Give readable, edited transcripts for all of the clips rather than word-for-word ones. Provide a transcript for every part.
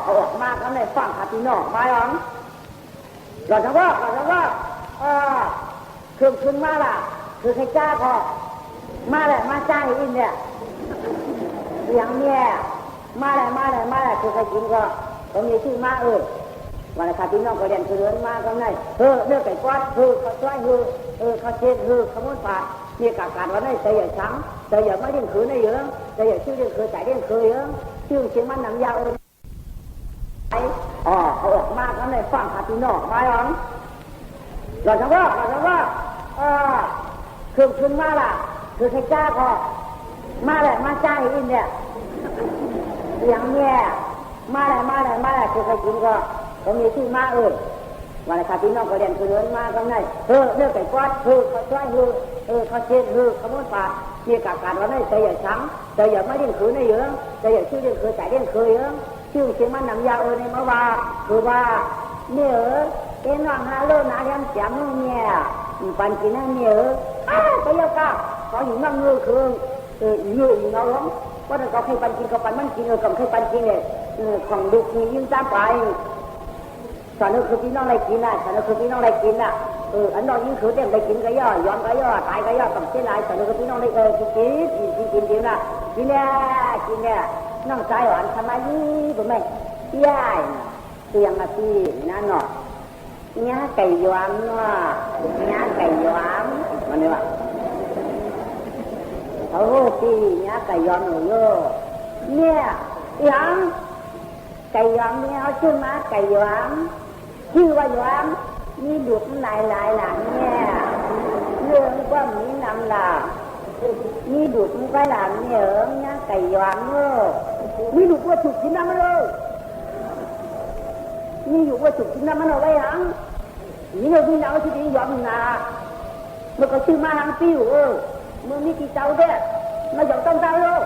เขาออกมาก็เลยฟังขาพี่น้องมาหรอเราจะว่าคือขึ้นมาล่ะคือใครจ้าพอมาแหละมาจ้าให้อินเนี่ยเสียงเนี่ยมาแหละคือใครกินก็ตรงนี้ชื่อมาวันนี้ขาพี่น้องก็เรียนคือเดินมาก็ได้เลือกไก่ก้อนเขาช่วยเขาเช็ดเขาม้วนปากมีการวันนี้ใจใหญ่ช้างใจใหญ่ไม่เลี้ยงคืนได้เยอะใจใหญ่ชื่อเลี้ยงคืนใจเลี้ยงคืนเยอะชื่อเชียงมันน้ำยาวเขาออกมาก็เลยฟังขาพี่น้องมาหรอเราจะว่าคือขึ้นมาล่ะคือใครจ้าพอมาแหละมาจ้าให้อินเนี่ยเสียงเนี่ยมาแหละคือใครกินก็ตรงนี้ชื่อมาวันนี้ขาพี่น้องก็เรียนคือเดินมาก็ได้เลือกไก่ก้อนเขาช่วยเขาเช็ดเขาม้วนปากมีการวันนี้ใจใหญ่ช้างใจใหญ่ไม่เลี้ยงคืนได้เยอะใจใหญ่ชื่อเลี้ยงคืนใจเลี้ยงคืนเยอะชื่อเชียงมันน้ำยาในเมื่อว่าคือว่าเนี่ยเป็นน้องฮาโลนาเลี้ยงแจ่มเนี่ยปันกินนั่นเนี่ยไปเยอะก้าcó những năm người thường nhiều gì nó lắm có thể có khi ban kinh có ban ban kinh rồi cầm khi ban kinh này khoảng được những trăm phải sản lượngคือพี่น้องได้กินน่ะsản lượngคือพี่น้องได้กินน่ะอันนั้นยิ่งคือเด็กได้กินก็ย่อย้อนก็ย่อตายก็ย่อกับเส้นลายsản lượngคือพี่น้องได้กินดีน่ะกินเนี่ยน้องใจหวานทำไมนี่บ่แม่ยายเสียงอ่ะพี่นั่นเนาะnhá cày doám nhá cày doám mà nếu ạ thấu thì nhá cày doám rồi vô nè doám cày doám nè ở trên má cày doám chưa qua doám đi được lại là nè lương qua mấy năm là đi được cái làm nè ở nhá cày doám nữa đi được qua chục chín năm rồi đi được qua chục chín năm rồi vậy hả những người đi nào thì đi dọn là mà có sư ma hàng tiêu mà mi kỳ cháu đấy mà dọn trong tao đâu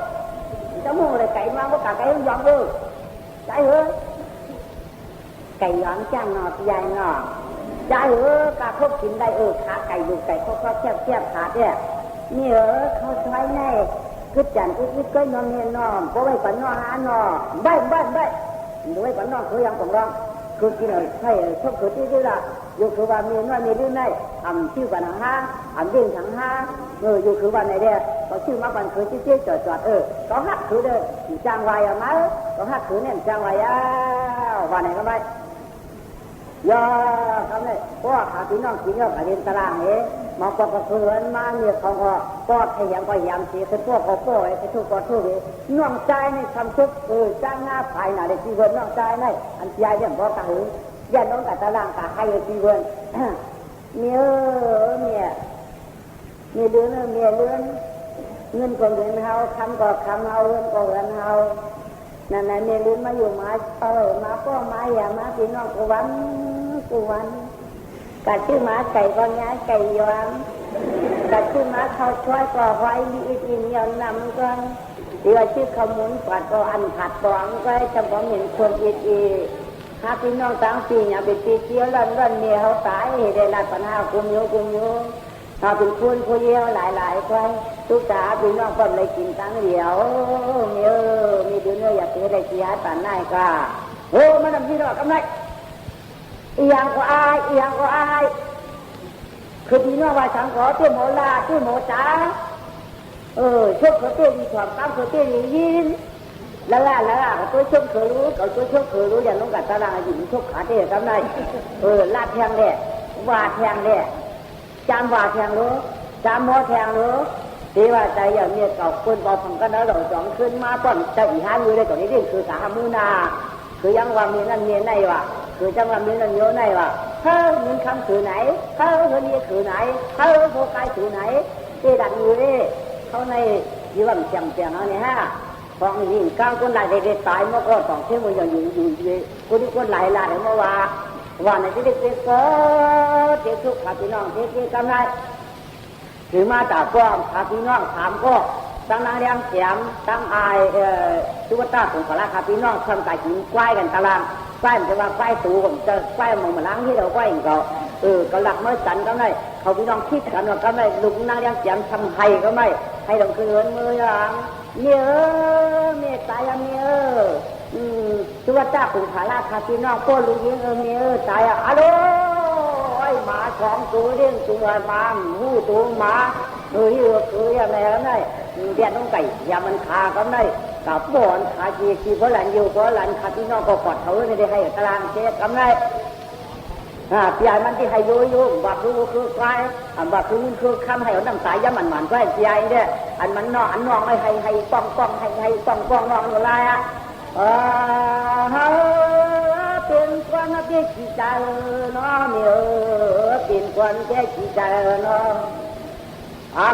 cháu mua này cày mang có cả cái dọn trái hứa cày dọn chăng nọ dài nọ trái hứa cả khúc chín đây khá cày được cày khóc chép khá đấy nhớ không xoay này cứ chẳng cứ cái nó nghe nó có bài phấn nó há nó bay đối phấn nó cứ yang còn rong cứ kia là hay chốc cứ tí là dù cứ vào miền ngoài miền đường này chiêu bản hàng ha đêm tháng ha dù cứ vào này đây có chiêu mắc bản cứ chia chọt có hát cứ đây trang vài à má có hát cứ này trang vài vào này các bạn do cái này có khá tí non chỉ là phải lên ta làm ấy mà có cứ hơn mà nhiều không có thể hiện có giảm chỉ cái có ấy cái thuốc có thuốc ấy non trai này chăm chút trang na phải là để chi vườn non trai này anh trai điểm có cả hướng giờ nó cả ta làm cả hai người chi vườn mẹ đứa nó mẹ lớn ngân còn gần hao khăm hơn còn gần hao này mẹ lớn mà dùng má má có má má thì nó cố vấn cả chữ má cày con nhái cày doám cả chữ má khao choai cò hoai đi in nhiều năm con thì là chữ không muốn phạt có ăn phạt toán cái trong có miền xuân ít háพี่น้องต่างปีอย่าไปตีเชี่ยวลั่นเมียเขาตายได้รับปัญหากุมโยถ้าเป็นคนผู้เยี่ยวหลายคนทุกตาพี่น้องคนเลยกินตั้งเดียวมีดูเนื้ออยากกินอะไรกี่หาป่านนายก็มันทำที่ดอกกำไรอีหยังก็อายคือพี่น้องว่าสังขอตัวโมลาตัวโมจ๋าชกเขาตัวดีความก้าวเขาตัวดียินแล้วtôi chốt khử lúa cậu tôi chốt khử lúa giờ nó cả ta là gì chốt khá thế hôm nay lát thang đẻ và thang đẻ chăm và thang lúa chăm mó thang lúa thì mà tại giờ nhiệt cậu quân vào phòng cái đó rồi chọnขึ้นมาก่อนแต่อีhai người đây còn điคือcảมือนาคือยังว่ามีนั่นมีนี่ว่ะคือจังว่ามีนั่นโยนี่ว่ะมึงคำคือไหนคนนี้คือไหนโฟกัสคือไหนที่ดันอยู่นี่เขาในยี่ห้อเสียงเอาเนี่ยฮะของนี่กลางคนหลายเด็กตายเมื่อก่อนสองเที่ยวมันยังอยู่คนที่คนหลายเมื่อว่าในที่เด็กก็เด็กทุกขาพี่น้องเด็กกำไรหรือมาจากกว้างขาพี่น้องถามก็ตั้งนางเลี้ยงเสียมตั้งอายชุบตาของพระขาพี่น้องทำแต่กินกล้วยกันตารางกล้วยมันจะว่ากล้วยตูผมจะกล้วยมันล้างที่เรากล้วยอีกก็หลักเมื่อสันก็ไม่เขาพี่น้องคิดกันว่าก็ไม่ลุกนางเลี้ยงเสียมทำให้ก็ไม่ให้เราคือเงินมืออย่างเมียตายเมีย คือว่าเจ้าปู่ผาลาคาพี่น้องพ่อลูกยิงเมียตายอะโลไอ้หมาสองตัวเลี้ยงตัวหมาหูตัวหมาคืออะไรกันได้เดียนน้องไก่ยามันขากันได้กับบ่อนขาจีเพราะหลันอยู่เพราะหลันขาพี่น้องก็กอดเขาไม่ได้ให้ตารางเช็คกันได้พี่ใหญ่มันที่ให้ยุ่งบักรู้คือควายบักคือคำให้เอาน้ำสายย้ำมันก็ให้พี่ใหญ่เนี่ยอันมันนองไม่ให้ป้องให้ป้องนองอะไรอ่ะเป็นควันเจ๊ขี้ใจน้องเมียเป็นควันเจ๊ขี้ใจน้อง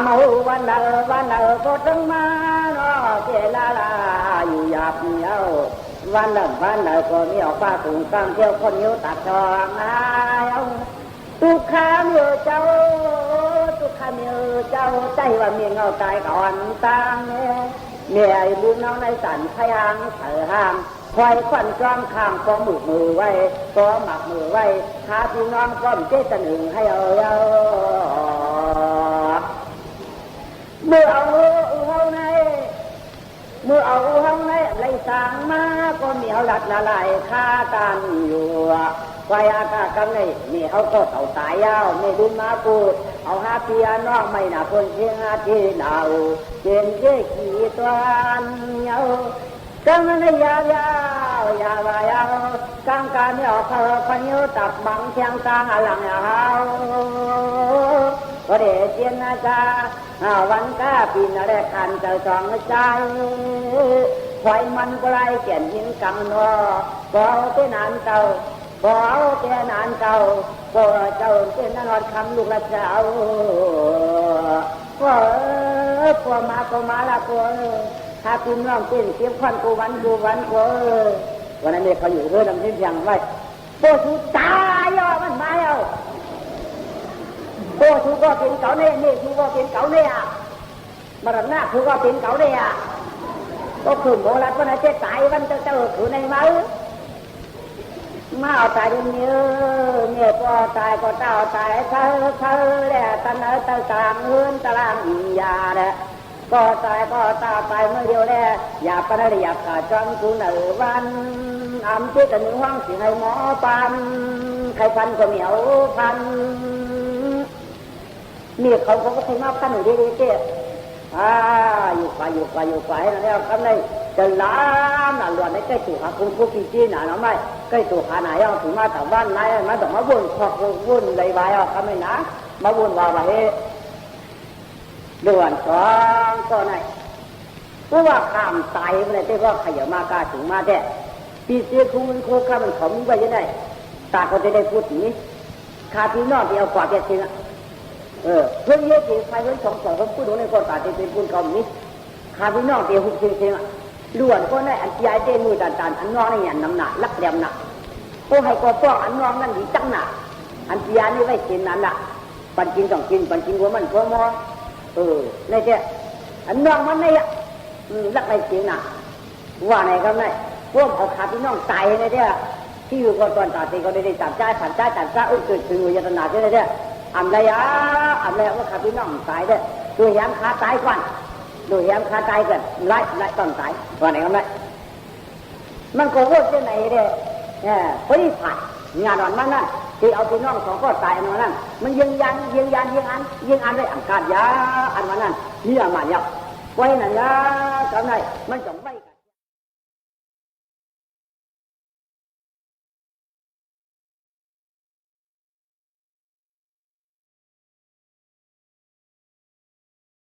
มาวันเดอก็ต้องมาเนาะเจลาอยู่หยาบเหนียววันเดอก็มีออกป้าถุงกางเที่ยวคนยิ้วตัดจองเอาตุกขาเมียเจ้าใจว่าเมียเงาตายก่อนตั้งเมียบุญน้องในสันพยางเสือห้างคอยควันกล้องข้างก็มือไว้ก็หมักมือไว้หาพี่น้องก้มเจ๊ตะหนึ่งให้เอาเมื่อเอาเฮาในไรสั่งมาก็มีเอาหลัดละลายคาตันอยู่ไฟอากาศกันเลยนี่เขาก็เต่าตายยาวไม่ดุนมาพูดเอาหาเพียน้องไม่น่าคนเชียงที่เหนาเจนเจ๊ขี้ตัวเยากังนั้นยาวกางการไม่ออกพะยิ้วตับบังเชียงกลางหลังยาวก็เดชเจียนนะจ๊ะวันก้าปีนอะไรคันจะสองใจไฟมันก็ไล่เขียนยิงกังนอก็เอาเต้นนานเก่าก็เจ้าเต้นนอนคำลูกละเจ้าก็มาละก็ถ้าคุณร้องเต้นเสียงควันกูวันก็วันนั้นเนี่ยเขาอยู่เพื่อทำที่ยังไว้โป้ชูตายมันมาเอาโป้ชูก็เป็นเก่าเนี่ยนี่ชูก็เป็นเก่าเนี่ยมาดันหน้าชูก็เป็นเก่าเนี่ยก็คือโบราณวันนั้นจะตายวันจะคือในมือมาเอาตายเนี่ยก็ตายก็เต้าตายเธอแหละตะเนอตะตางเฮือนตะลางยาแหละก็ตายเมื่อเดียวแหละอย่าปนอยากขาดจังกูเหนือวันอำที่แต่หนึ่งห้องสิให้หมอปันใครพันก็เหนียวพันมีเขาก็เคยมาพันอยู่ดีๆเจ๊อยู่ไปแล้วก็เลยจะล้านหลวนในใกล้ตัวหาคุณผู้กินจีน่ะน้องไม่ใกล้ตัวหาไหนเอาถึงมาแต่บ้านไหนมาต้องมาวุ่นขอบวุ่นเลยไปเอาทำไมนะมาวุ่นว่าไปด่วนสองก็ไหนเพราะว่าข้ามตายมันเลยที่ว่าขยับมากล้าถึงมาแท้ปีเสียคุ้มโคข้ามันขมไปยังไงตาก็จะได้พูดนี้ขาพี่น้องที่เอากว่าแกจริงเพื่อนเยอะจริงใครเพื่อนสองคนพูดในคนตาที่เป็นพูดเขานี้ขาพี่น้องที่หุบจริงล้วนก็ได้อันยายเต้มือต่างอันน้องนี่น้ำหนักลักเดียมหนักก็ให้ก็ป้องอันน้องนั่นดีจังหนักอันยายนี่ไว้กินนั่นละปันกินต้องกินปันกินหัวมันหัวมอในเจ้าอันน้องมันนี่ลักไม่จริงหนักว่าไหนครับนี่พวกเอาขาพี่น้องตายในเจ้าที่อยู่ก่อนตอนตาตีก็ได้จับใจผันใจจับใจอึดถึงวิญญาณที่ในเจ้าอันใดว่าขาพี่น้องตายเด้อตัวแย้มขาตายก่อนโดยแย้มคาตายกันไล่ต้นตายว่าไหนกันไหมมันก็ว่าจะไหนเด้พอดีผ่านงานวันมันนั่นที่เอาพี่น้องสองก็ตายอันวันนั้นมันยิงอันได้อังการยาอันวันนั้นนี่มันยับไว้นั่นยากับไหนมันจงไว้